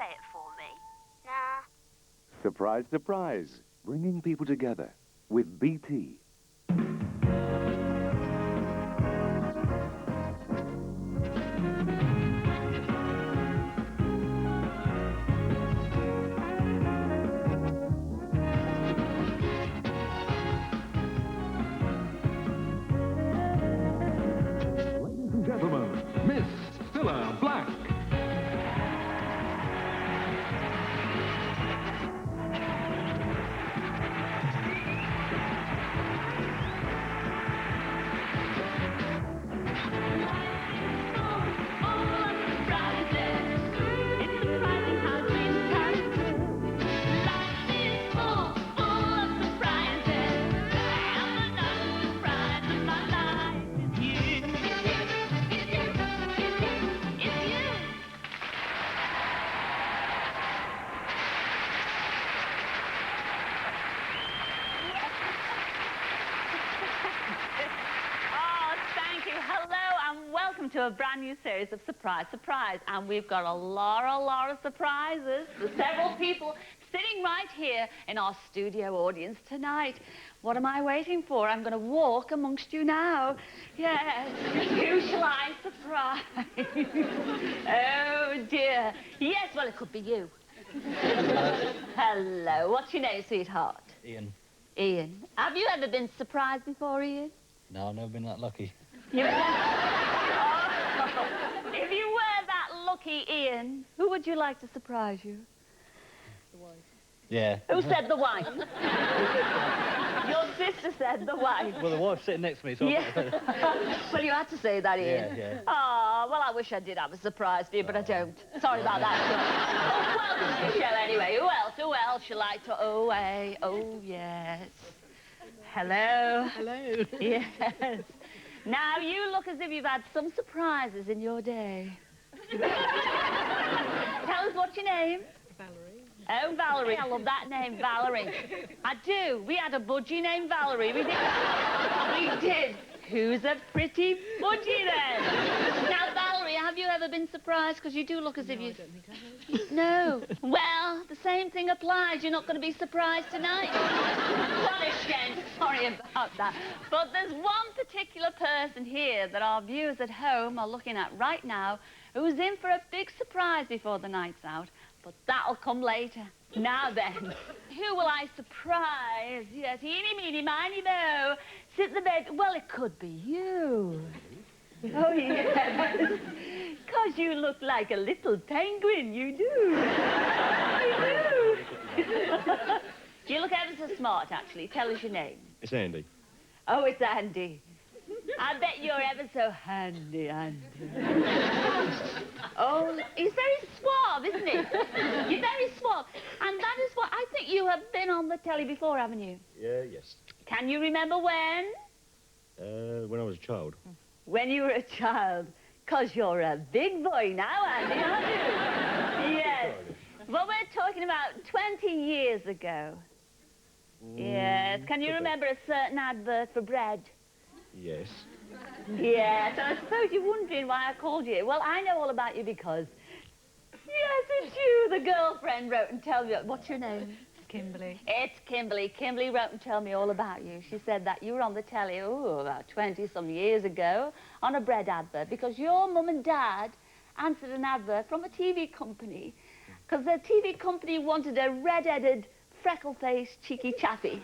play it for me? Nah. Surprise, surprise. Bringing people together with BT. Ladies and gentlemen, Miss Cilla Black. To a brand new series of Surprise, Surprise. And we've got a lot of surprises. There's several people sitting right here in our studio audience tonight. What am I waiting for? I'm going to walk amongst you now. Yes, who shall I surprise? Oh, dear. Yes, well, it could be you. Hello. What's your name, sweetheart? Ian. Ian. Have you ever been surprised before, Ian? No, I've never been that lucky. If you were that lucky, Ian, who would you like to surprise you? The wife. Yeah. Who said the wife? Your sister said the wife. Well, the wife's sitting next to me, so... Yeah. Well, you had to say that, Ian. Yeah. Oh, well, I wish I did have a surprise for you, but I don't. Sorry about that. Oh, welcome to the show anyway. Who else you like to... Oh, hey. Oh, yes. Hello. Hello. Yes. Now, you look as if you've had some surprises in your day. Tell us what's your name? Valerie. Oh, Valerie. I love that name, Valerie. I do. We had a budgie named Valerie. We did. We did. Who's a pretty budgie then? Now, Valerie, have you ever been surprised? Because you do look as if you... I don't think I have. No. Well, the same thing applies. You're not going to be surprised tonight. What a shame. Sorry about that. But there's one particular person here that our viewers at home are looking at right now who's in for a big surprise before the night's out. But that'll come later. Now then, who will I surprise? Yes, eeny, meeny, miny, mo. Sit the bed. Well, it could be you. Oh, yes. Because you look like a little penguin, you do. You do. You look ever so smart, actually. Tell us your name. It's Andy. Oh, it's Andy. I bet you're ever so handy, Andy. Oh, he's very suave, isn't he? You're very suave. And that is what... I think you have been on the telly before, haven't you? Yes. Can you remember when? When I was a child. When you were a child. Because you're a big boy now, Andy, aren't you? Yes. Well, we're talking about 20 years ago. Yes. Can you remember a certain advert for bread? Yes. Yes, and I suppose you're wondering why I called you. Well, I know all about you because... Yes, it's you. The girlfriend wrote and told me... What's your name? Kimberly. It's Kimberly. Kimberly wrote and told me all about you. She said that you were on the telly, about 20-some years ago, on a bread advert, because your mum and dad answered an advert from a TV company, because the TV company wanted a red-headed, freckle-faced, cheeky chappy.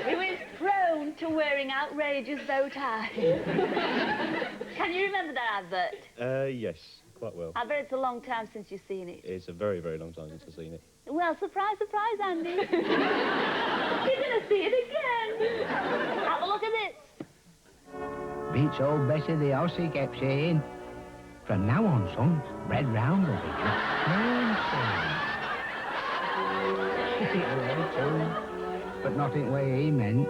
Who is prone to wearing outrageous bow ties. Can you remember that advert? Yes, quite well. I bet it's a long time since you've seen it. It's a very, very long time since I've seen it. Well, surprise, surprise, Andy. You're going to see it again. Have a look at this. Beats old Bessie the house, he kept saying. From now on, son, bread round will be just plain sailing. It will, too, but not in the way he meant.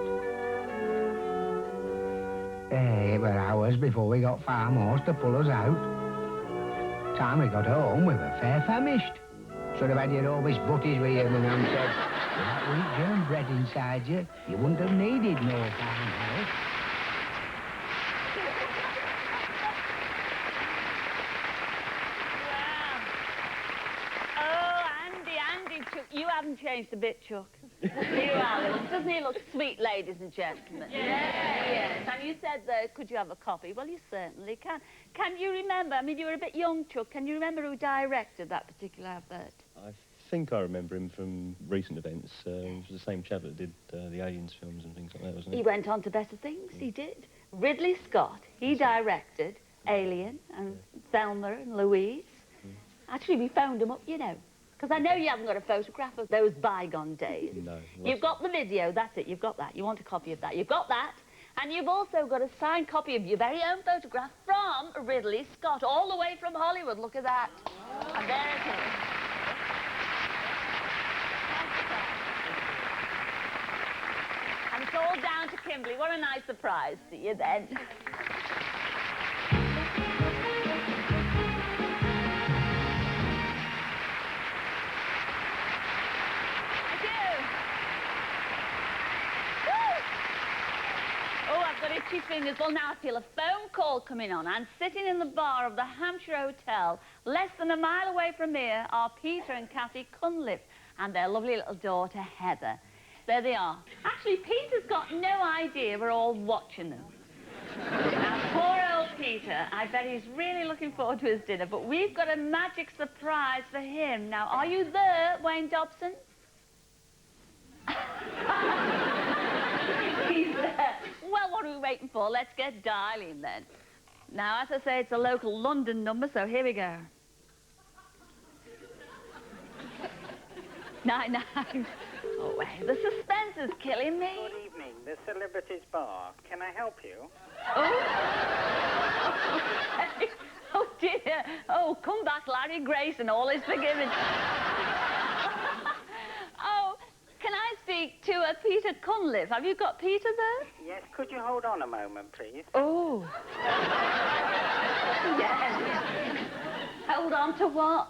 It were hours before we got farm horse to pull us out. Time we got home, we were fair famished. Should have had your always butties with you, my mum said. With that wheat germ bread inside you, you wouldn't have needed no farm horse. haven't changed a bit, Chuck. You are. Doesn't he look sweet, ladies and gentlemen? Yes. And you said, could you have a copy? Well, you certainly can. Can you remember, I mean, you were a bit young, Chuck, can you remember who directed that particular advert? I think I remember him from recent events. It was the same chap that did the Aliens films and things like that, wasn't he? He went on to better things, he did. Ridley Scott, he directed Alien and Thelma and Louise. Actually, we phoned him up, you know. Because I know you haven't got a photograph of those bygone days. No. You've got the video, that's it, you've got that. You want a copy of that, you've got that. And you've also got a signed copy of your very own photograph from Ridley Scott, all the way from Hollywood. Look at that. And there it is. And it's all down to Kimberly. What a nice surprise to you then. Itchy fingers. Well, now I feel a phone call coming on. I'm sitting in the bar of the Hampshire Hotel. Less than a mile away from here are Peter and Kathy Cunliffe and their lovely little daughter, Heather. There they are. Actually, Peter's got no idea we're all watching them. Now, poor old Peter, I bet he's really looking forward to his dinner, but we've got a magic surprise for him. Now, are you there, Wayne Dobson? He's there. Well, what are we waiting for? Let's get dialing then. Now, as I say, it's a local London number, so here we go. 99. Oh, wait, the suspense is killing me. Good evening, the Celebrities Bar. Can I help you? Oh. Oh, dear. Oh, come back, Larry Grace, and all is forgiven. Oh, can I speak to Peter Cunliffe? Have you got Peter there? Yes, could you hold on a moment, please? Oh. Yes. Hold on to what?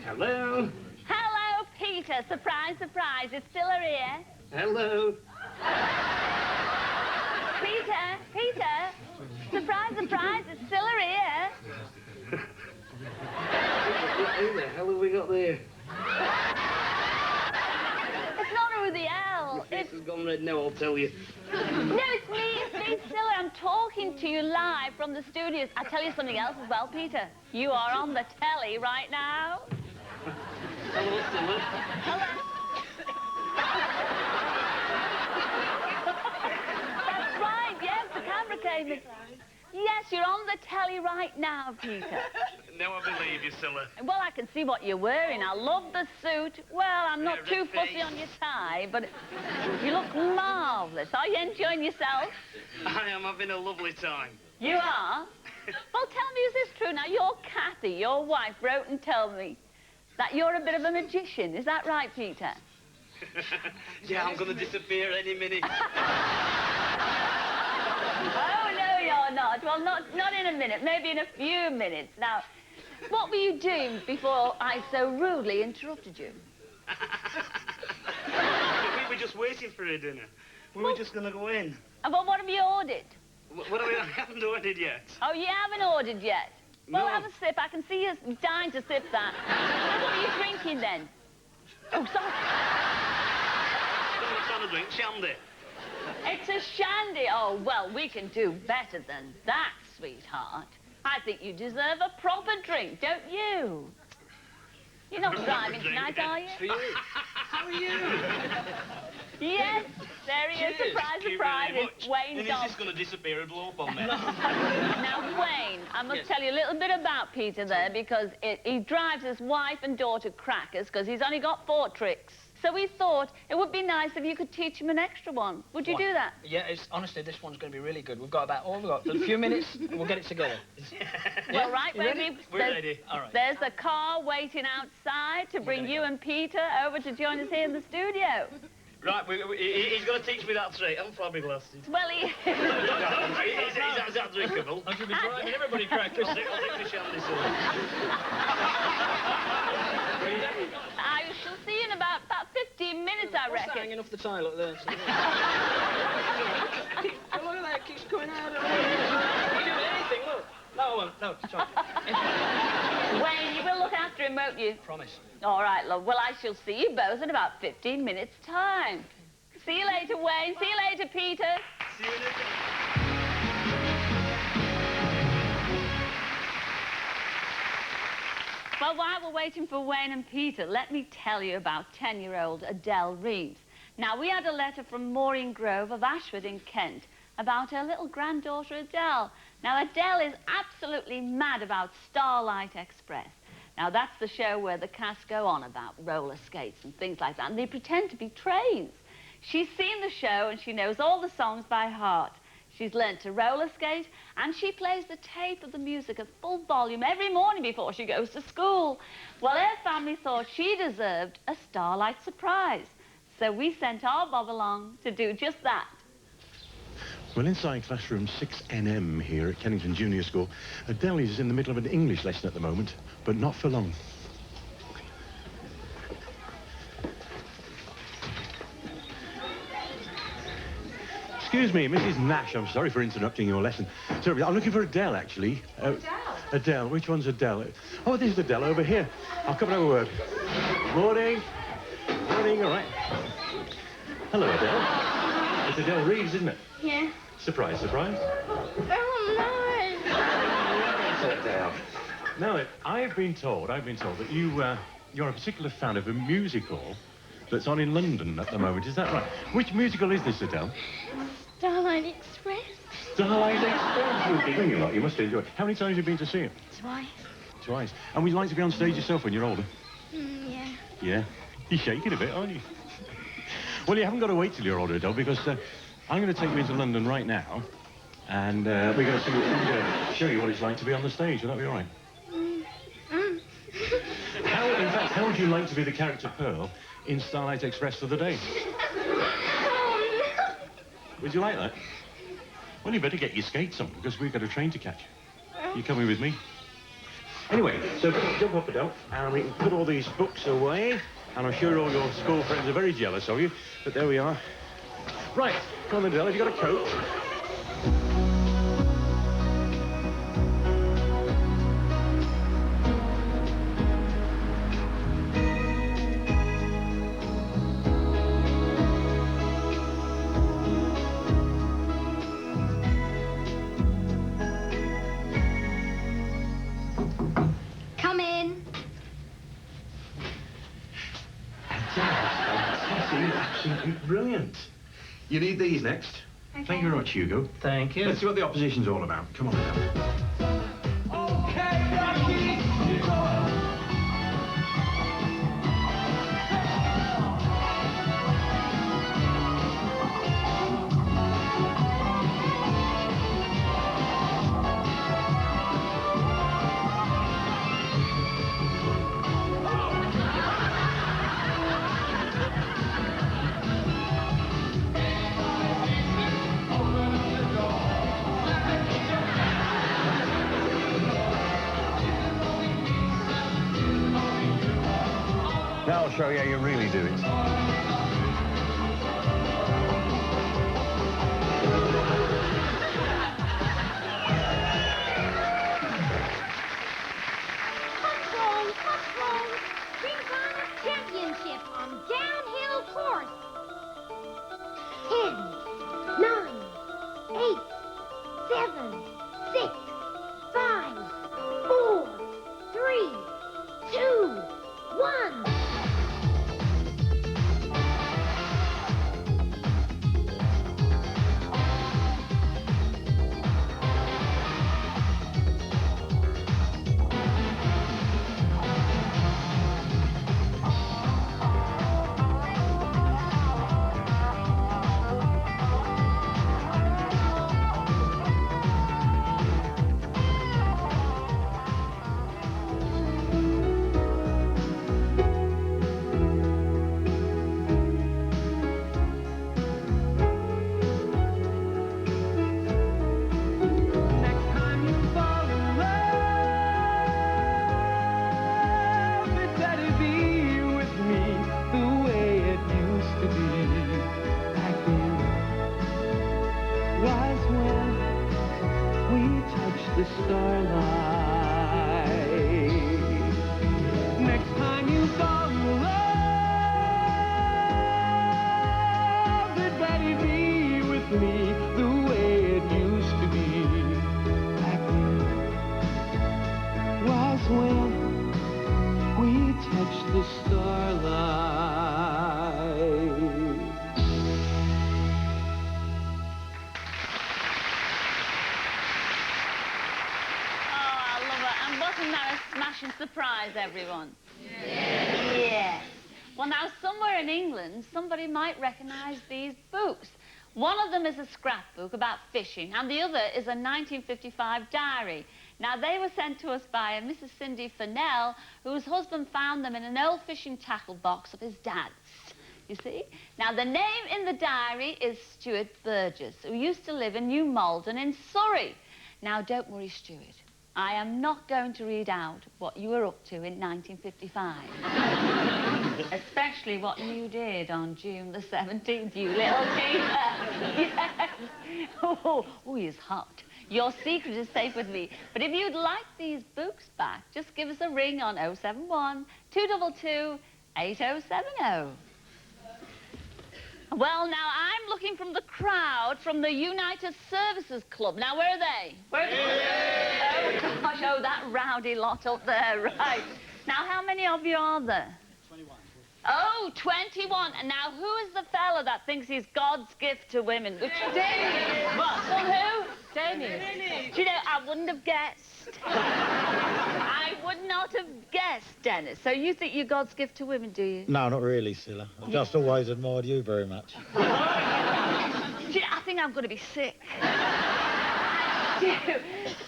Hello? Hello, Peter. Surprise, surprise. It's Cilla here. Hello? Peter. Surprise, surprise. It's Cilla here. Who the hell have we got there? It's not who the hell. Your face has gone red now, I'll tell you. No, it's me, Cilla. I'm talking to you live from the studios. I'll tell you something else as well, Peter. You are on the telly right now. Hello, Cilla. Hello. That's right, yes, the camera came in. Yes, you're on the telly right now, Peter. Now I believe you, Cilla. Well, I can see what you're wearing. I love the suit. Well, I'm not too fussy on your tie, but you look marvellous. Are you enjoying yourself? I am having a lovely time. You are? Well, tell me, is this true? Now, your Kathy, your wife, wrote and told me that you're a bit of a magician. Is that right, Peter? Yeah, I'm going to disappear any minute. Oh, no, you're not. Well, not in a minute, maybe in a few minutes. Now, what were you doing before I so rudely interrupted you? We were just waiting for a dinner. We were just going to go in. Well, what have you ordered? What I haven't ordered yet. Oh, you haven't ordered yet? Well, No. have a sip. I can see you dying to sip that. What are you drinking, then? Oh, sorry. What are you trying to drink? Shandy. It's a shandy. Oh, well, we can do better than that, sweetheart. I think you deserve a proper drink, don't you? You're not driving tonight, are you? For you. How are you? Yes, there he is. Cheers. Surprise, Thank you surprise. very It's much. Wayne And Dobson. is this going to disappear and blow up on me? Now, Wayne, I must tell you a little bit about Peter there, because he drives his wife and daughter crackers, because he's only got 4 tricks. So we thought it would be nice if you could teach him an extra one. Would you do that? Yeah, honestly, this one's going to be really good. We've got a few minutes, and we'll get it together. Well, right, You ready? We're ready. All right. There's the car waiting outside to bring you and Peter over to join us here in the studio. Right, he's going to teach me that trick. I'm flabbergasted. Well, he Is that drinkable? I should be driving everybody crackers. I'll take the shandy, Cilla. I shall see you in about 15 minutes, I What's that reckon. hanging off the tile up there? Look at that, it keeps coming out. You can do anything, look. No, I won't. No, sorry. Wayne, you will look after him, won't you? Promise. All right, love. Well, I shall see you both in about 15 minutes' time. See you later, Wayne. See you later, Peter. See you later. Well, while we're waiting for Wayne and Peter, let me tell you about 10-year-old Adele Reeves. Now, we had a letter from Maureen Grove of Ashford in Kent about her little granddaughter Adele. Now, Adele is absolutely mad about Starlight Express. Now, that's the show where the cast go on about roller skates and things like that, and they pretend to be trains. She's seen the show and she knows all the songs by heart. She's learnt to roller skate, and she plays the tape of the music at full volume every morning before she goes to school. Well, her family thought she deserved a Starlight surprise, so we sent our Bob along to do just that. Well, inside classroom 6NM here at Kennington Junior School, Adele is in the middle of an English lesson at the moment, but not for long. Excuse me, Mrs. Nash, I'm sorry for interrupting your lesson. Sorry, I'm looking for Adele, actually. Adele? Adele, which one's Adele? Oh, this is Adele over here. I'll come and have a word. Morning. Morning, all right. Hello, Adele. It's Adele Reeves, isn't it? Yeah. Surprise, surprise. Oh, no. Sit down. Now, I've been told that you're a particular fan of a musical that's on in London at the moment. Is that right? Which musical is this, Adele? Starlight Express. Starlight Express. You'll be doing a lot. You must enjoy it. How many times have you been to see it? Twice. Twice. And would you like to be on stage yourself when you're older? Yeah. Yeah. You're shaking a bit, aren't you? Well, you haven't got to wait till you're older, Adele, because I'm going to take you into London right now, and we're going to show you what it's like to be on the stage. Will that be all right? In fact, how would you like to be the character Pearl in Starlight Express for the day? Would you like that? Well, you better get your skates on, because we've got a train to catch. You coming with me? Anyway, so jump up, Adele, and we can put all these books away, and I'm sure all your school friends are very jealous of you, but there we are. Right, come on then, Adele, have you got a coat? Come in. Absolutely brilliant. You need these next. Okay. Thank you very much, Hugo. Thank you. Let's see what the opposition's all about. Come on, Adele. Now I'll show you how you really do it. What's wrong? What's wrong? Ringtime championship on downhill course. 10, 9, 8, 7, 6, 5, 4, 3, 2, 1. the starlight. And wasn't that a smashing surprise, everyone? Yes. Well, now, somewhere in England, somebody might recognise these books. One of them is a scrapbook about fishing, and the other is a 1955 diary. Now, they were sent to us by a Mrs. Cindy Fennell, whose husband found them in an old fishing tackle box of his dad's. You see? Now, the name in the diary is Stuart Burgess, who used to live in New Malden in Surrey. Now, don't worry, Stuart. I am not going to read out what you were up to in 1955. Especially what you did on June the 17th, you little cheater. Yes. Oh, he's hot. Your secret is safe with me. But if you'd like these books back, just give us a ring on 071 222 8070. Well, now, I'm looking from the crowd from the United Services Club. Now, where are they? Where are they? Oh, gosh, that rowdy lot up there, right. Now, how many of you are there? 21. Oh, 21. And now, who is the fella that thinks he's God's gift to women? Which Dennis. What? Well, who? Dennis. Do you know, I wouldn't have guessed. I would not have guessed, Dennis. So you think you're God's gift to women, do you? No, not really, Cilla. I've just always admired you very much. Do you know, I think I'm going to be sick.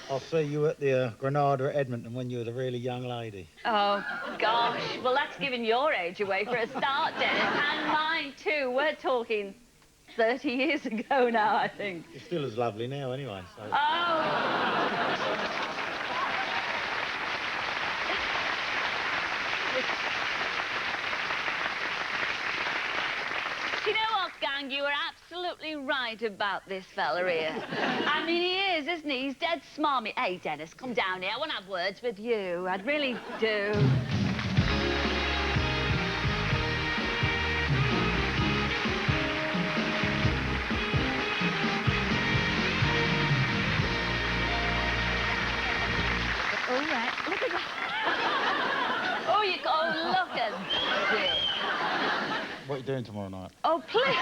I'll see you at the Granada at Edmonton when you were a really young lady. Oh, gosh. Well, that's giving your age away for a start, Dennis. And mine, too. We're talking 30 years ago now, I think. You're still as lovely now, anyway, so... Oh! You know what, gang? You were absolutely right about this fella here. I mean, he is, isn't he? He's dead smarmy. Hey, Dennis, come down here. I want to have words with you. I really do. All right, look at that. Look at this. What are you doing tomorrow night? Oh, please. You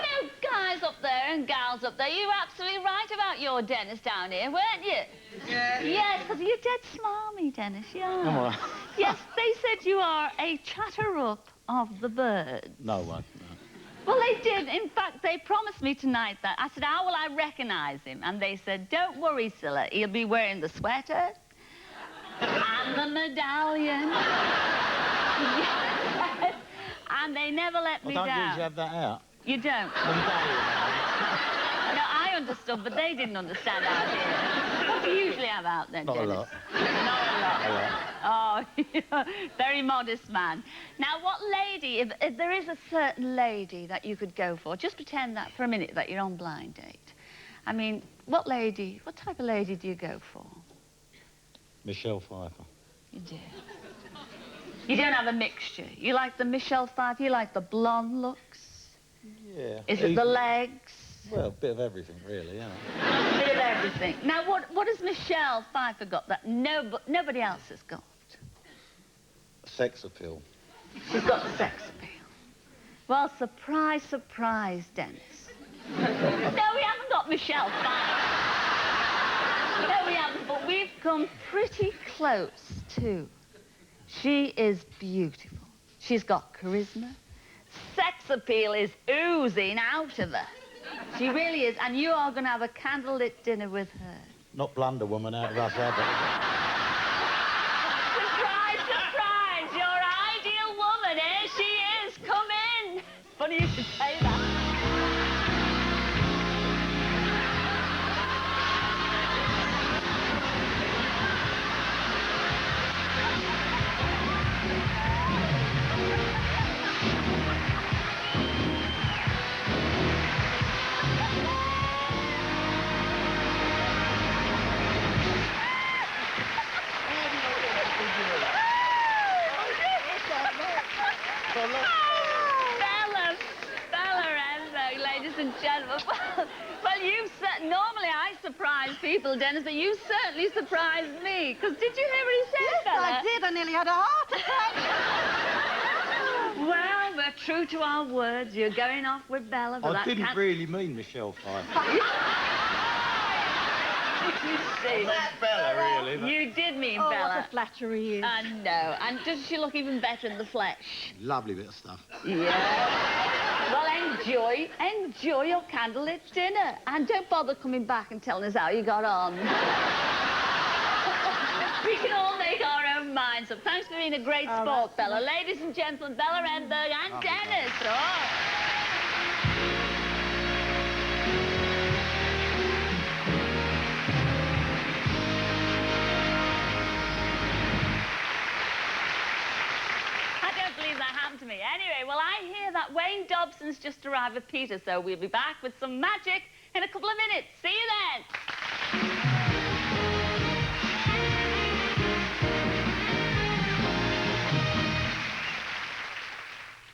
know, guys up there and gals up there, you were absolutely right about your Dennis down here, weren't you? Yeah. Yes, because you're dead smarmy, Dennis, you are. Am I? Yes, they said you are a chatter-up of the birds. No one, no. Well, they did. In fact, they promised me tonight that. I said, how will I recognise him? And they said, don't worry, Cilla, he'll be wearing the sweater and the medallion. Yes. And they never let me down. Don't usually have that out. You don't? No, I understood, but they didn't understand out here. What do you usually have out then, Not Dennis? a lot. Not a lot. A lot. Oh, very modest man. Now, what lady, if there is a certain lady that you could go for, just pretend that for a minute that you're on blind date. I mean, what type of lady do you go for? Michelle Pfeiffer. You do. You don't have a mixture. You like the Michelle Pfeiffer, you like the blonde looks? Yeah. Is it the legs? Well, a bit of everything, really, yeah. A bit of everything. Now, what has Michelle Pfeiffer got that nobody else has got? Sex appeal. She's got the sex appeal. Well, surprise, surprise, Dennis. No, we haven't got Michelle Pfeiffer. No, we haven't, but we've come pretty close, too. She is beautiful. She's got charisma. Sex appeal is oozing out of her. She really is, and you are going to have a candlelit dinner with her. Not Blunder Woman out of Russ Abbott. Surprise, surprise! Your ideal woman, here she is. Come in. Funny you should say that. Bella, ladies and gentlemen. Well, normally I surprise people, Dennis, but you certainly surprised me. Because did you hear what he said, Yes, fella? I did. I nearly had a heart attack. Well, we're true to our words. You're going off with Bella, but I that didn't can't... really mean Michelle Pfeiffer. You see. Bella, really. But... You did mean Oh, Bella. what a flattery he is. I know. And does she look even better in the flesh? Lovely bit of stuff. Yeah. Well, enjoy your candlelit dinner. And don't bother coming back and telling us how you got on. We can all make our own minds up. Thanks for being a great sport, Bella. Ladies and gentlemen, Bella Renberg and Dennis. Oh. To me. Anyway, well, I hear that Wayne Dobson's just arrived with Peter, so we'll be back with some magic in a couple of minutes. See you then.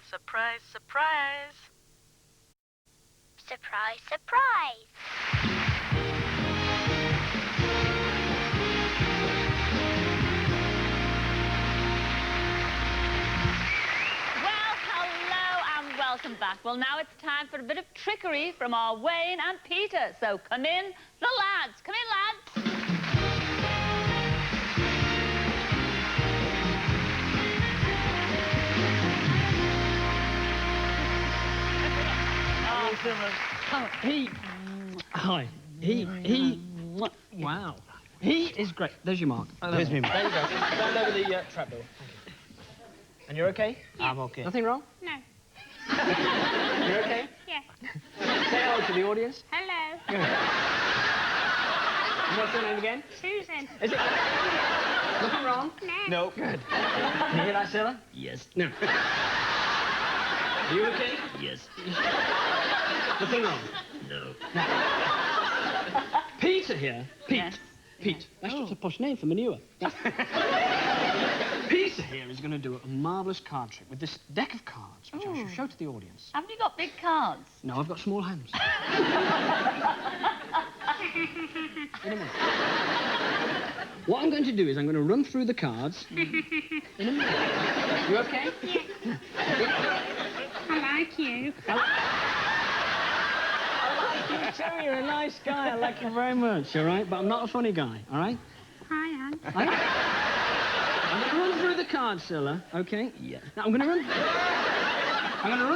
Surprise, surprise. Surprise, surprise. Welcome back. Well, now it's time for a bit of trickery from our Wayne and Peter. So come in, the lads. Come in, lads. Hi. Wow. He is great. There's your mark. There's me. There you go. Stand over the trapdoor. And you're okay? I'm okay. Nothing wrong? No. You're okay? Yeah. Say hello to the audience. Hello. Good. What's your name again? Susan. Is it? Nothing wrong? No. No. Good. Can you hear that, Cilla? Yes. No. Are you okay? Yes. Nothing wrong? No. Peter here. Pete. Yes. Pete. That's just a posh name for manure. Peter here is going to do a marvellous card trick with this deck of cards, which I shall show to the audience. Haven't you got big cards? No, I've got small hands. In a minute. What I'm going to do is I'm going to run through the cards in a minute. You okay? I like you. I like you too. You're a nice guy. I like you very much, all right? But I'm not a funny guy, all right? Hi, Anne. I'm going to run through the cards, Cilla, okay? Yeah. Now, I'm going to run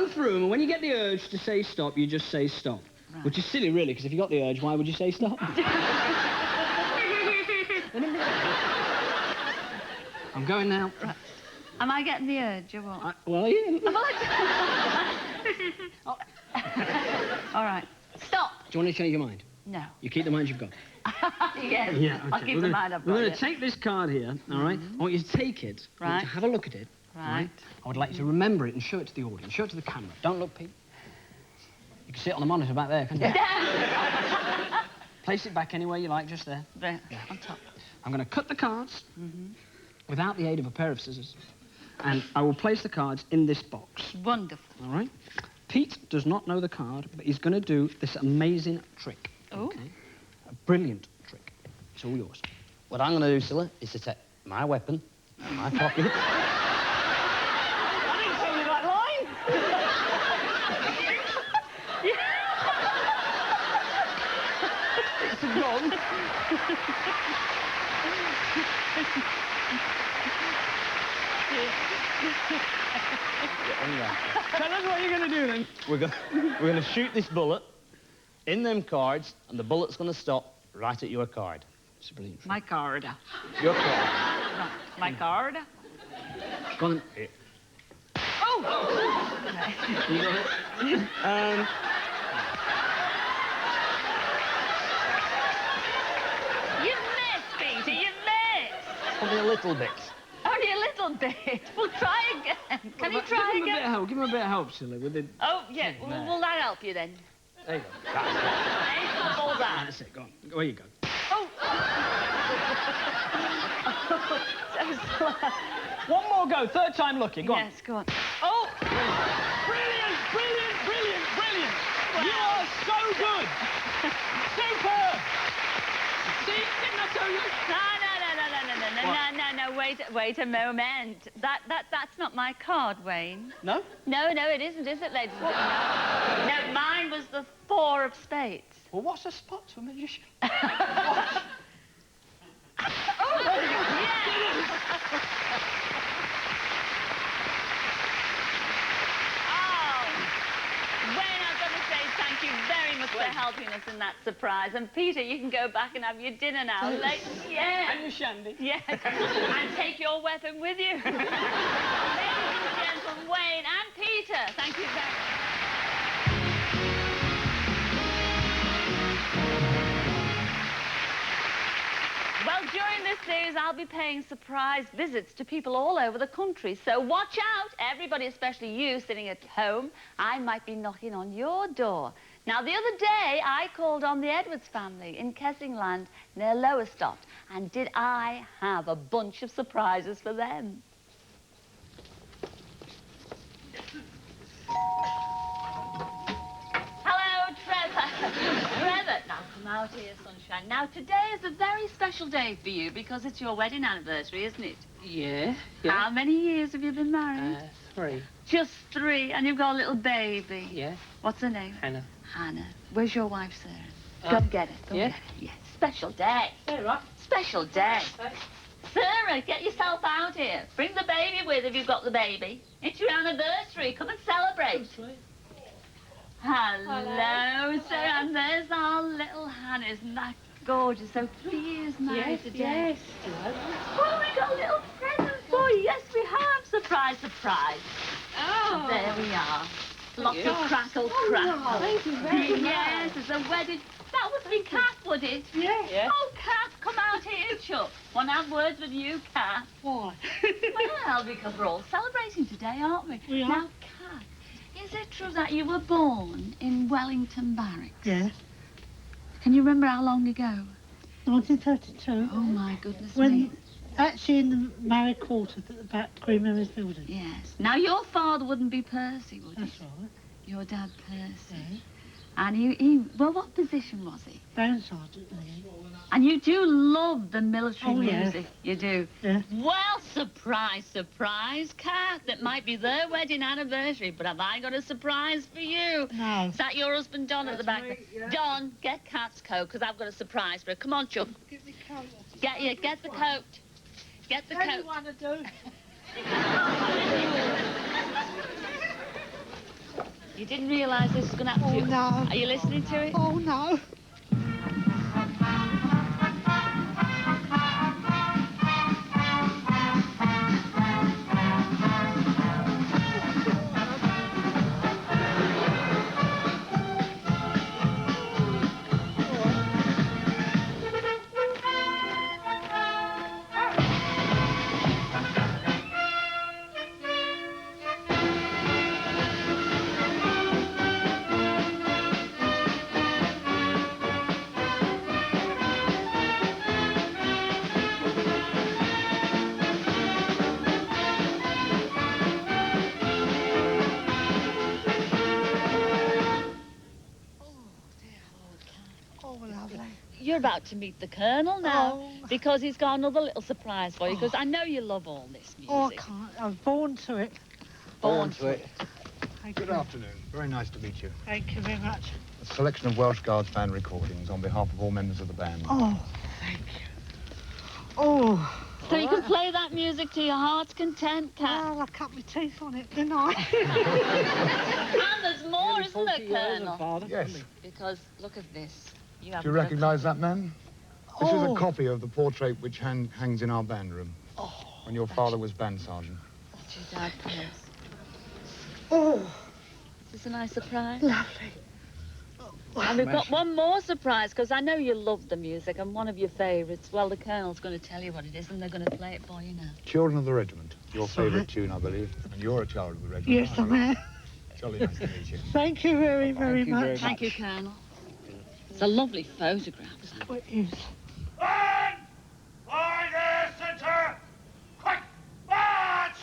through them, and when you get the urge to say stop, you just say stop. Right. Which is silly, really, because if you got the urge, why would you say stop? I'm going now. Right. Am I getting the urge or what? Well, yeah. Oh. All right. Stop. Do you want to change your mind? No. You keep the mind you've got. Yes. Yeah, okay. I'll keep the mind I've got. We're going to take this card here, all right? I want you to take it. I want you to have a look at it. Right. I would like you to remember it and show it to the audience. Show it to the camera. Don't look, Pete. You can see it on the monitor back there, can't you? Place it back anywhere you like, just there. There, on top. I'm going to cut the cards without the aid of a pair of scissors, and I will place the cards in this box. Wonderful. All right? Pete does not know the card, but he's going to do this amazing trick. Oh. Okay? A brilliant trick. It's all yours. What I'm going to do, Cilla, is to take my weapon out of my pocket. I didn't tell you that line. It's a gun. Tell us what you're going to do, then. We're going to shoot this bullet in them cards, and the bullet's going to stop right at your card. It's brilliant. My card. Your card. Right. My card. Go on. Oh! You got it? You've missed, Peter. You've missed. Only a little bit. Only a little bit. We'll try again. Can you try Give him a bit again? of help. Give him a bit of help, Cilla, with the... Oh, yeah. Will that help you, then? There you go. Balls out. That's it. Go on. Away you go. Oh! One more go. Third time lucky. Go on. Yes, go on. Oh! Brilliant, brilliant, brilliant, brilliant. Wow. You are so good. Superb. Wait a moment. That's not my card, Wayne. No? No, it isn't, is it, ladies and gentlemen? No, mine was the 4 of spades. Well, what's a spot to a magician? Thank you very much for helping us in that surprise. And Peter, you can go back and have your dinner now. Yeah. And your shandy. Yes. And take your weapon with you. Ladies and gentlemen, Wayne and Peter, thank you very much. Well, during this series, I'll be paying surprise visits to people all over the country. So watch out, everybody, especially you sitting at home. I might be knocking on your door. Now, the other day, I called on the Edwards family in Kessingland near Lowestoft. And did I have a bunch of surprises for them? Hello, Trevor. Trevor, now come out here, sunshine. Now, today is a very special day for you because it's your wedding anniversary, isn't it? Yeah. How many years have you been married? 3. Just 3, and you've got a little baby. Yeah. What's her name? Hannah. Hannah. Where's your wife, Sarah? Go and get it. Go and get it. Yes. Special day. Sarah. Special day. Sarah, get yourself out here. Bring the baby with if you've got the baby. It's your anniversary. Come and celebrate. Hello, Sarah. And there's our little Hannah. Isn't that gorgeous? So 3 years married today. Yes. Well, we got a little present for you. Yes, we have. Surprise, surprise. Oh. And there we are. Lots of crackle, crackle. No, thank you very much. Yes, it's a wedding. That would be Kat, would it? Yes. Yeah. Oh, Kat, come out here, Chuck. Want to have words with you, Kat? Why? Well, because we're all celebrating today, aren't we? We are. Now, Kat, is it true that you were born in Wellington Barracks? Yes. Can you remember how long ago? 1932. Oh, my goodness When me. actually in the married quarters at the back, Queen Mary's building. Yes. Now, your father wouldn't be Percy, would he? That's right. Your dad, Percy. Yes. And he, well, what position was he? Band sergeant. And you do love the military Oh, yeah. music. You do. Yeah. Well, surprise, surprise, Kat. That might be their wedding anniversary, but have I got a surprise for you? No. Is that your husband, Don, at the back? me, yeah. Don, get Kat's coat, because I've got a surprise for her. Come on, Chuck. Give me coat. Get the coat. Get the coat. Anyone to do. You didn't realise this was going to happen to you? No. Are you listening to it? Oh, no. You're about to meet the Colonel now, Oh. because he's got another little surprise for you, because I know you love all this music. Oh, I can't. I'm born to it. Born to it. Thank Good you. afternoon. Very nice to meet you. Thank you very much. A selection of Welsh Guards band recordings on behalf of all members of the band. Oh, thank you. Oh. So you can play that music to your heart's content, Kat. Well, I cut my teeth on it, didn't I? And there's more, isn't there, Colonel? Yes. Because look at this. Do you recognise that man? This is Oh. a copy of the portrait which hangs in our band room. When your father was band sergeant. That's your dad, Percy. Oh, Is this a nice surprise? lovely. And we've got one more surprise, because I know you love the music, and one of your favourites. Well, the Colonel's going to tell you what it is, and they're going to play it for you now. Children of the Regiment. Your That's favourite right. tune, I believe. And you're a child of the regiment. Yes, I aren't you? am. Jolly nice to meet you. Thank you very, very much. Thank you, Colonel. It's a lovely photograph. Oh, it is. Center! Quick! March!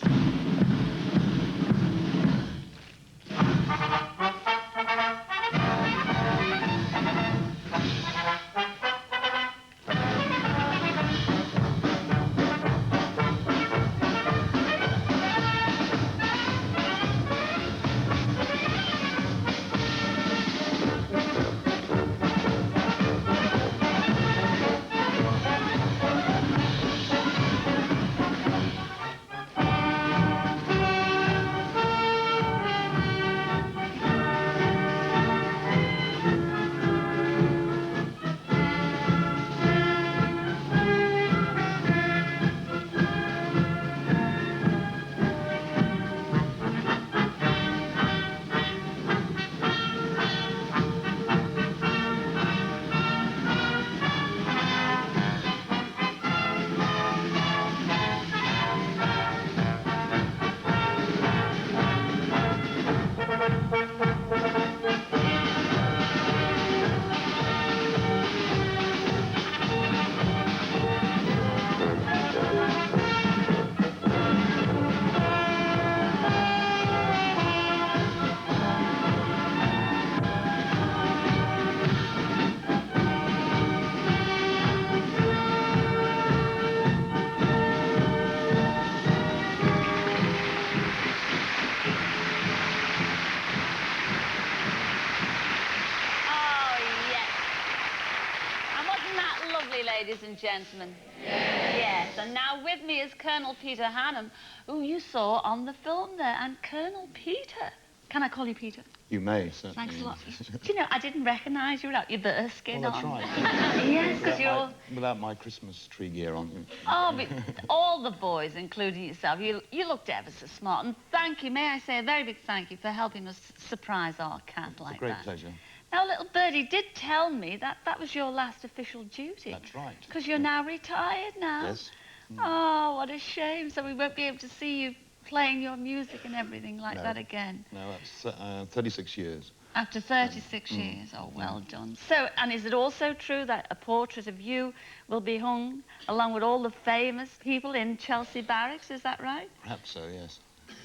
and gentlemen. Yes, and now with me is Colonel Peter Hannum, who you saw on the film there. And Colonel Peter. Can I call you Peter? You may, certainly. Thanks a lot. Do you know, I didn't recognise you without your bearskin Well, that's on. right. Yes, because you're... Without my Christmas tree gear on. Oh, but all the boys, including yourself, you looked ever so smart. And thank you, may I say a very big thank you for helping us surprise our cat like that. It's a great pleasure. Now, little birdie did tell me that that was your last official duty. That's right. Because you're now retired now. Yes. Oh, what a shame. So we won't be able to see you playing your music and everything like that again. No, that's 36 years. After 36 years. Oh, well done. So, and is it also true that a portrait of you will be hung along with all the famous people in Chelsea Barracks? Is that right? Perhaps so, yes.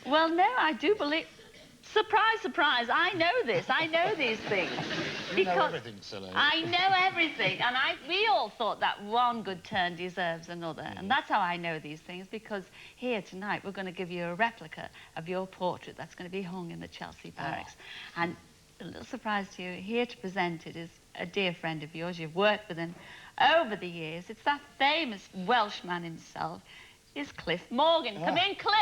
Well, no, I do believe... Surprise, surprise, I know this. I know these things. You know everything, Cilla. I know everything. And we all thought that one good turn deserves another. And that's how I know these things, because here tonight we're going to give you a replica of your portrait that's going to be hung in the Chelsea Barracks. And a little surprise to you, here to present it is a dear friend of yours. You've worked with him over the years. It's that famous Welshman himself. It's Cliff Morgan. Come in, Cliff.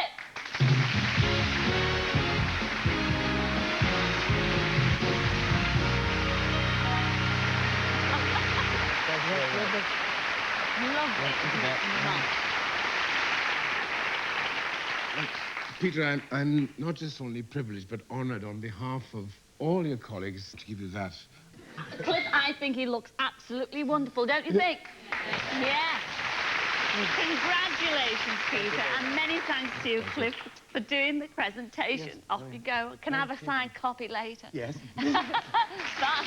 Peter, I'm not just only privileged, but honoured on behalf of all your colleagues to give you that. Cliff, I think he looks absolutely wonderful, don't you think? Yes. Congratulations, Peter, and many thanks to you, Cliff, for doing the presentation. Yes, off you go. Can I have a signed copy later? Yes. Bye.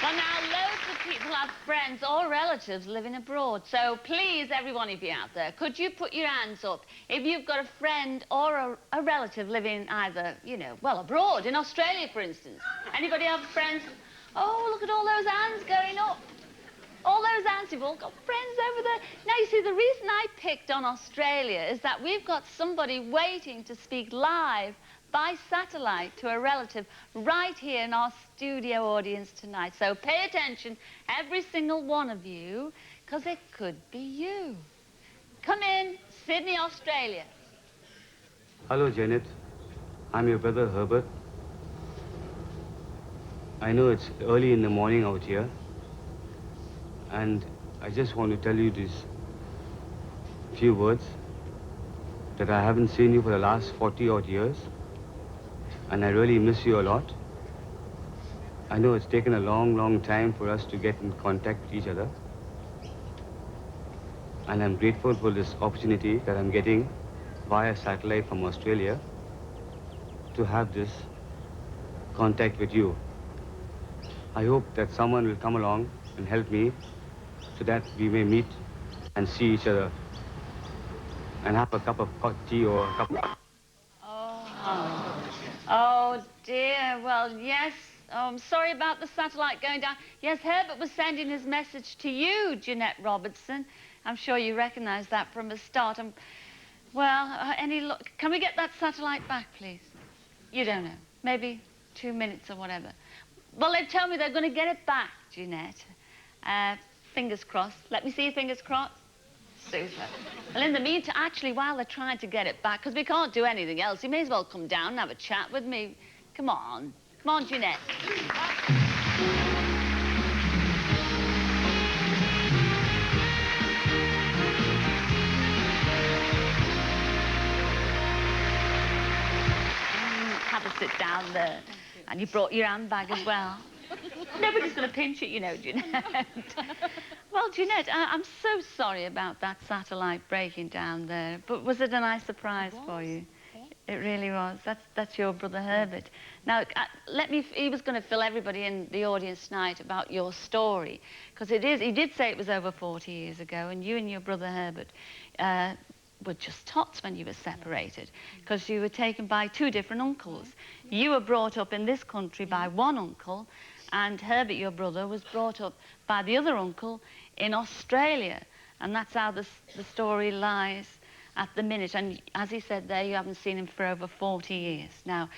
Well, now, loads of people have friends or relatives living abroad. So please, every one of you out there, could you put your hands up if you've got a friend or a relative living either, you know, well, abroad, in Australia, for instance. Anybody have friends? Oh, look at all those hands going up. All those hands, you've all got friends over there. Now, you see, the reason I picked on Australia is that we've got somebody waiting to speak live by satellite to a relative right here in our studio audience tonight. So pay attention, every single one of you, because it could be you. Come in, Sydney, Australia. Hello, Janet. I'm your brother, Herbert. I know it's early in the morning out here, and I just want to tell you these few words, that I haven't seen you for the last 40-odd years. And I really miss you a lot. I know it's taken a long, long time for us to get in contact with each other. And I'm grateful for this opportunity that I'm getting via satellite from Australia to have this contact with you. I hope that someone will come along and help me so that we may meet and see each other and have a cup of tea or a cup of... Oh, dear. Well, yes. Oh, I'm sorry about the satellite going down. Yes, Herbert was sending his message to you, Jeanette Robertson. I'm sure you recognise that from the start. Well, any look? Can we get that satellite back, please? You don't know. Maybe 2 minutes or whatever. Well, they tell me they're going to get it back, Jeanette. Fingers crossed. Let me see your fingers crossed. Super. Well, in the meantime, actually, while they're trying to get it back, because we can't do anything else, you may as well come down and have a chat with me. Come on. Come on, Jeanette. Have a sit down there. And you brought your handbag as well. Nobody's going to pinch it, you know, Jeanette. Well, Jeanette, I'm so sorry about that satellite breaking down there. But was it a nice surprise for you? It really was. That's your brother Herbert. Now, he was going to fill everybody in the audience tonight about your story. Because he did say it was over 40 years ago, and you and your brother Herbert were just tots when you were separated, because you were taken by two different uncles. You were brought up in this country by one uncle, and Herbert, your brother, was brought up by the other uncle in Australia. And that's how the story lies at the minute. And as he said there, you haven't seen him for over 40 years. Now,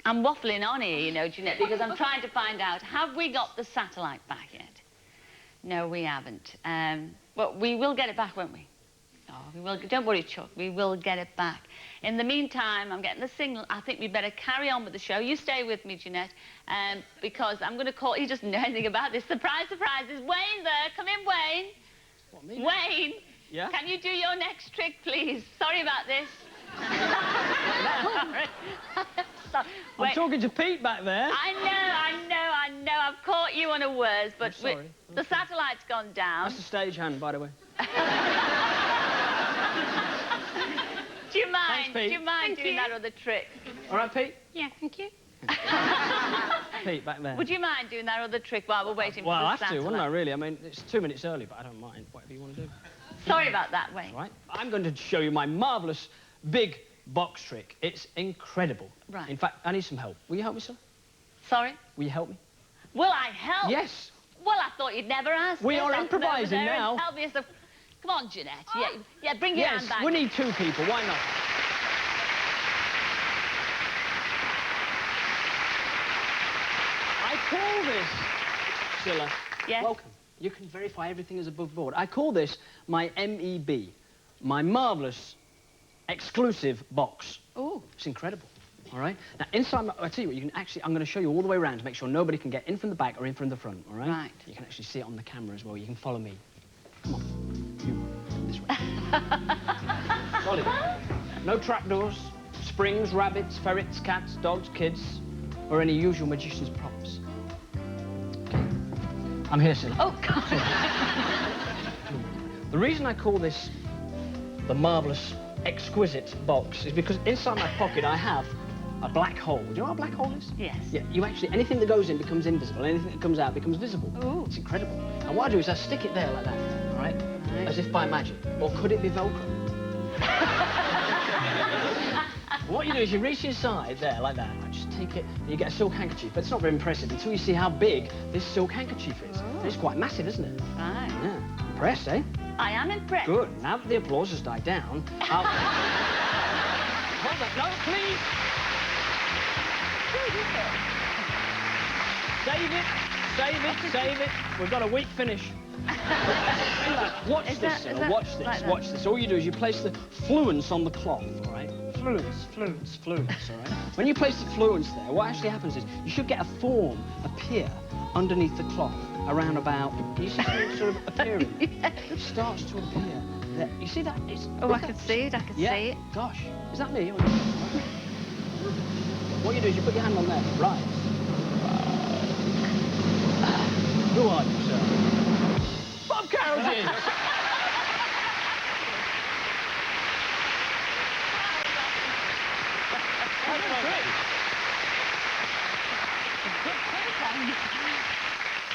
I'm waffling on here, you know, Jeanette, because I'm trying to find out, have we got the satellite back yet? No, we haven't. But we will get it back, won't we? Oh, we will. Don't worry, Chuck. We will get it back. In the meantime, I'm getting the signal. I think we better carry on with the show. You stay with me, Jeanette, because I'm going to call... He doesn't know anything about this. Surprise, surprise. Is Wayne there? Come in, Wayne. What, me? Wayne. Yeah? Can you do your next trick, please? Sorry about this. I'm talking to Pete back there. I know. I've caught you unawares, but sorry. The satellite's gone down. That's the stagehand, by the way. Do you mind? Thanks, Pete. Do you mind Thank doing you. that other trick? All right, Pete? Yeah, thank you. Pete, back there. Would you mind doing that other trick while we're waiting Well, for the I'll have satellite? to, wouldn't I, really? I mean, it's 2 minutes early, but I don't mind. Whatever you want to do. Sorry about that, Wayne. All right? I'm going to show you my marvellous big box trick. It's incredible. Right. In fact, I need some help. Will you help me, sir? Sorry? Will you help me? Will I help? Yes. Well, I thought you'd never ask. We Yes, are I'll come over improvising there and now. Help me. Come on, Jeanette. Yeah, bring your Yes, hand back. we need 2 people. Why not? I call this, Cilla. Yes? Welcome. You can verify everything is above board. I call this my MEB, my marvellous exclusive box. Ooh. It's incredible. All right? Now, inside, I'll tell you what, you can actually, I'm going to show you all the way around to make sure nobody can get in from the back or in from the front, all right? Right. You can actually see it on the camera as well. You can follow me. Come on. You, this way. Solid. No trapdoors, springs, rabbits, ferrets, cats, dogs, kids, or any usual magician's props. Okay. I'm here, Cilla. Oh, God. The reason I call this the marvellous, exquisite box is because inside my pocket I have a black hole. Do you know what a black hole is? Yes. Yeah, you actually, anything that goes in becomes invisible, anything that comes out becomes visible. Ooh. It's incredible. And what I do is I stick it there like that, all right? As if by magic. Or could it be Velcro? What you do is you reach inside there like that, and just take it, and you get a silk handkerchief. But it's not very impressive until you see how big this silk handkerchief is. Oh. It's quite massive, isn't it? Right. Yeah. Impressed, eh? I am impressed. Good. Now that the applause has died down, I'll... Hold on. No, please. Save it. Save it. Save it. We've got a weak finish. Watch Is this, that- Cilla. is that Watch this. like that? Watch this. All you do is you place the fluence on the cloth, all right? Fluence, all right? When you place the fluence there, what actually happens is you should get a form appear underneath the cloth around about... You see something sort of appearing? Yes. It starts to appear there. You see that? Oh, I can see it. I can see it. Gosh. Is that me? What you do is you put your hand on there. Right. Who are you, sir? Bob Carrigan!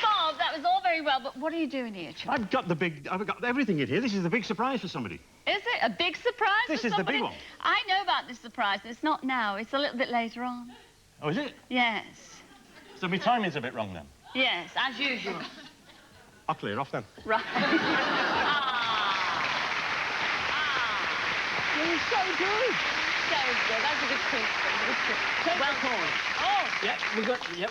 Bob, that was all very well, but what are you doing here, Chuck? I've got everything in here. This is the big surprise for somebody. Is it a big surprise? This for is the somebody? big one. I know about this surprise, and it's not now. It's a little bit later on. Oh, is it? Yes. So my timing's a bit wrong then. Yes, as usual. I'll clear off then. Right. You're so good. So good. That's a good trick. Take Well the coin. Oh. Yeah,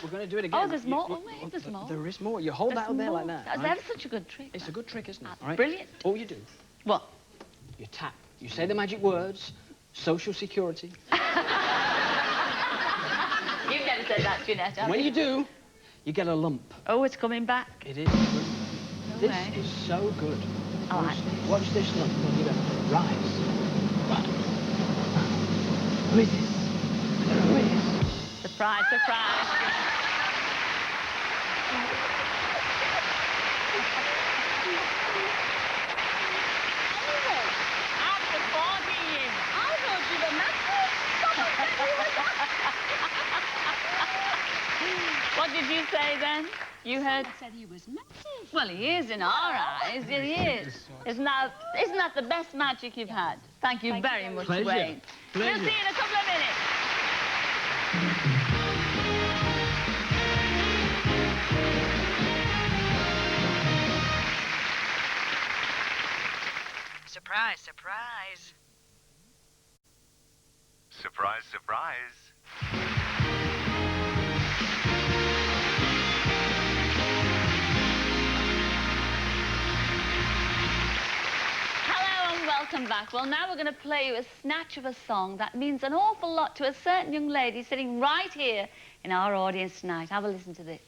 we're going to do it again. Oh, there's more. Oh, wait, there's more. There is more. You hold that There's there more. like that. That's right? ever such a good trick. It's a good trick, isn't it? That's All right? brilliant. All you do, What? you tap. You say the magic words, social security. You've never said that, Jeanette, have When you? you do, you get a lump. Oh, it's coming back. It is good. This way. is so good. I like this. Watch this lump. You go, rise. Who is this? I don't know who it is. Surprise, surprise. After 40 years. I thought you were massive. What did you say then? You heard? I said he was massive. Well, he is in our eyes. He is. Isn't that the best magic you've had? Thank you very much, Pleasure. Wayne. We'll see you in a couple of minutes. Surprise, surprise. Surprise, surprise. Welcome back. Well, now we're going to play you a snatch of a song that means an awful lot to a certain young lady sitting right here in our audience tonight. Have a listen to this.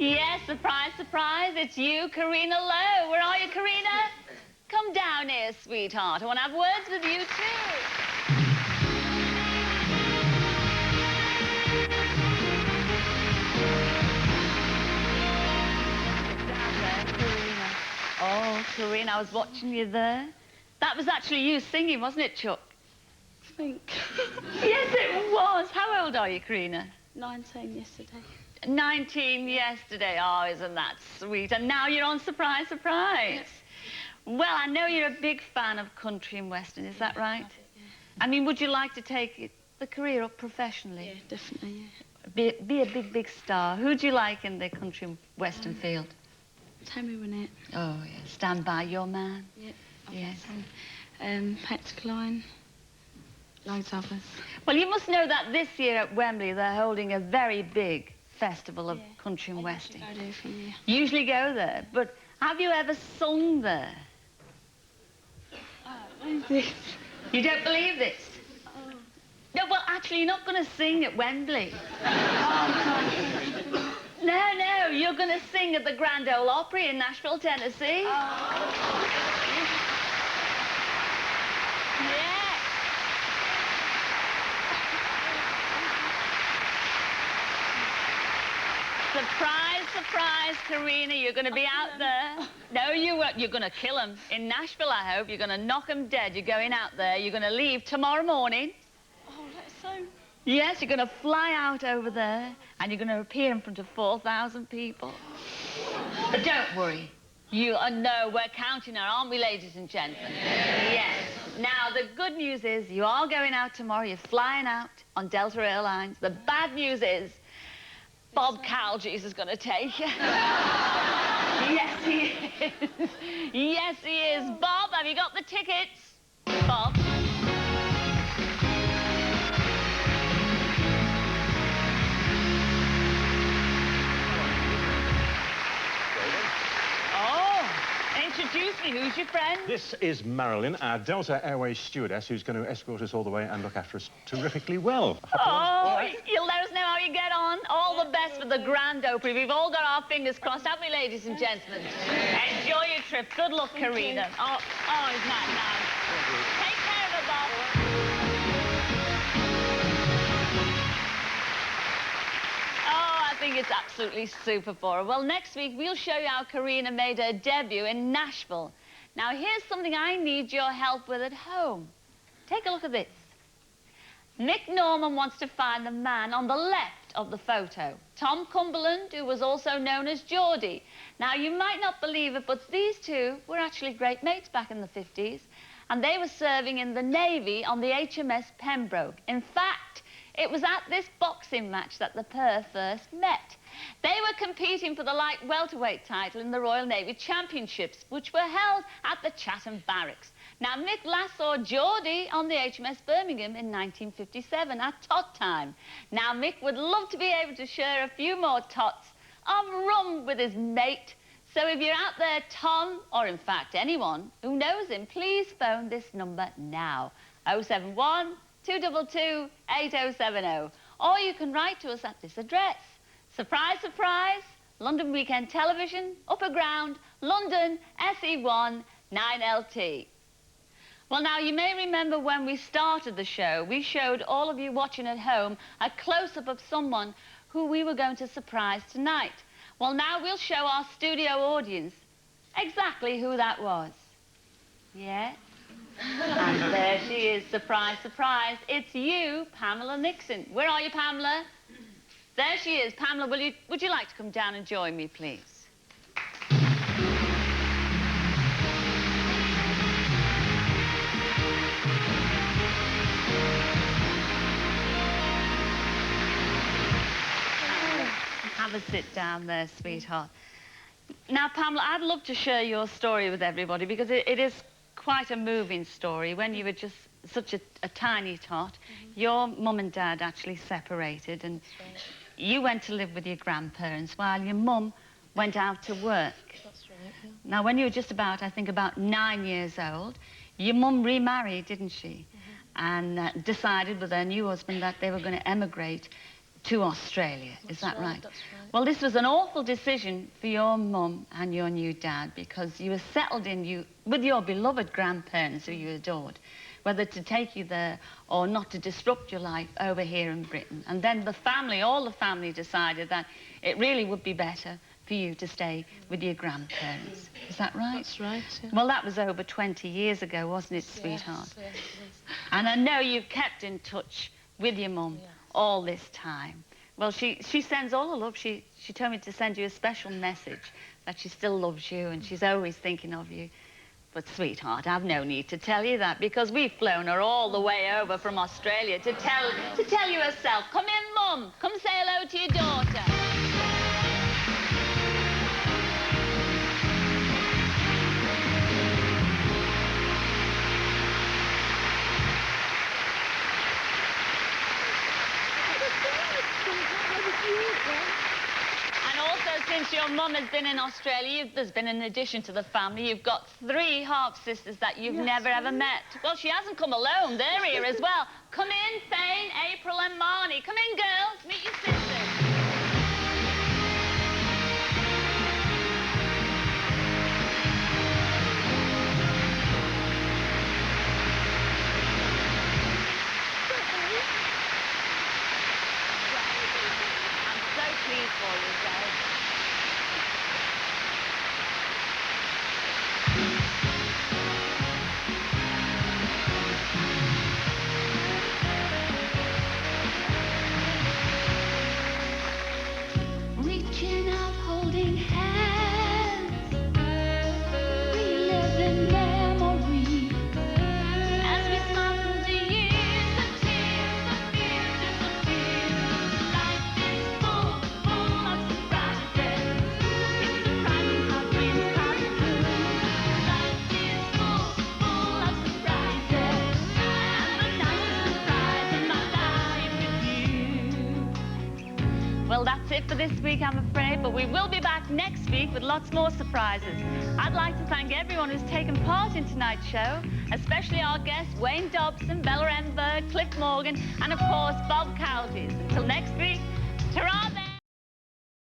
Yes, surprise, surprise, it's you, Karina Lowe. Where are you, Karina? Come down here, sweetheart. I want to have words with you, too. Oh, Karina, I was watching you there. That was actually you singing, wasn't it, Chuck? I think. Yes, it was. How old are you, Karina? 19 yesterday. 19 yesterday. Oh, isn't that sweet? And now you're on Surprise, Surprise. Yes. Well, I know you're a big fan of country and western, is that right? Love it, yeah. I mean, would you like to take the career up professionally? Yeah, definitely, yeah. Be a big, big star. Who do you like in the country and western field? Tammy Wynette. Oh, yeah. Stand by your man. Yeah. Yes. Pat Klein. Loads of us. Well, you must know that this year at Wembley they're holding a very big festival of country and western. I go there for a year. Usually go there, but have you ever sung there? You don't believe this? Oh. No, well, actually, you're not going to sing at Wembley. No, you're going to sing at the Grand Ole Opry in Nashville, Tennessee. Surprise, surprise, Karina, you're going to be out there. No, you won't. You're going to kill him. In Nashville, I hope. You're going to knock him dead. You're going out there. You're going to leave tomorrow morning. Oh, that's so... Yes, you're going to fly out over there, and you're going to appear in front of 4,000 people. But don't worry. You know we're counting her, aren't we, ladies and gentlemen? Yes. Now, the good news is you are going out tomorrow. You're flying out on Delta Airlines. The bad news is Bob Calgies is going to take you. Yes, he is. Yes, he is. Bob, have you got the tickets? Bob? Introduce me. Who's your friend? This is Marilyn, our Delta Airways stewardess, who's going to escort us all the way and look after us terrifically well. Oh, you'll let us know how you get on. All the best for the Grand Opry. We've all got our fingers crossed, haven't we, ladies and gentlemen? Enjoy your trip. Good luck, Karina. Oh, isn't that nice? Take care of her, Bob. I think it's absolutely super for her. Well, next week, we'll show you how Karina made her debut in Nashville. Now, here's something I need your help with at home. Take a look at this. Nick Norman wants to find the man on the left of the photo. Tom Cumberland, who was also known as Geordie. Now, you might not believe it, but these two were actually great mates back in the 50s, and they were serving in the Navy on the HMS Pembroke. In fact, it was at this boxing match that the pair first met. They were competing for the light welterweight title in the Royal Navy Championships, which were held at the Chatham Barracks. Now, Nick last saw Geordie on the HMS Birmingham in 1957 at tot time. Now, Mick would love to be able to share a few more tots of rum with his mate. So if you're out there, Tom, or in fact anyone who knows him, please phone this number now. 071 222 8070. Or you can write to us at this address. Surprise, surprise, London Weekend Television, Upper Ground, London, SE1 9LT. Well, now, you may remember when we started the show, we showed all of you watching at home a close-up of someone who we were going to surprise tonight. Well, now we'll show our studio audience exactly who that was. Yes? And there she is, surprise, surprise. It's you, Pamela Nixon. Where are you, Pamela? There she is. Pamela, would you like to come down and join me, please? Have a sit down there, sweetheart. Now, Pamela, I'd love to share your story with everybody because it is quite a moving story. When you were just such a tiny tot, your mum and dad actually separated, and you went to live with your grandparents while your mum went out to work. That's right, yeah. Now, when you were just about, I think, about 9 years old, your mum remarried, didn't she? And decided with her new husband that they were going to emigrate to Australia. Is that right? That's right. Well, this was an awful decision for your mum and your new dad because you were settled in with your beloved grandparents who you adored, whether to take you there or not to disrupt your life over here in Britain. And then the family, all the family decided that it really would be better for you to stay with your grandparents. Is that right? That's right, yeah. Well, that was over 20 years ago, wasn't it, sweetheart? Yes, yes. And I know you've kept in touch with your mum all this time. Well, she sends all the love. She told me to send you a special message that she still loves you and she's always thinking of you. But, sweetheart, I've no need to tell you that because we've flown her all the way over from Australia to tell you herself. Come in, Mum. Come say hello to your daughter. And also, since your mum has been in Australia, there's been an addition to the family. You've got 3 half-sisters that you've never, ever met. Well, she hasn't come alone. They're here as well. Come in, Fane, April and Marnie. Come in, girls. Meet your sisters. Please for yourself. Reaching out, holding hands, reliving memories as we smile through the years. The tears, the fears disappear. Life is full. Well, that's it for this week, I'm afraid, but we will be back next week with lots more surprises. I'd like to thank everyone who's taken part in tonight's show, especially our guests, Wayne Dobson, Bella Emberg, Cliff Morgan, and, of course, Bob Cowdees. Until next week, ta-ra!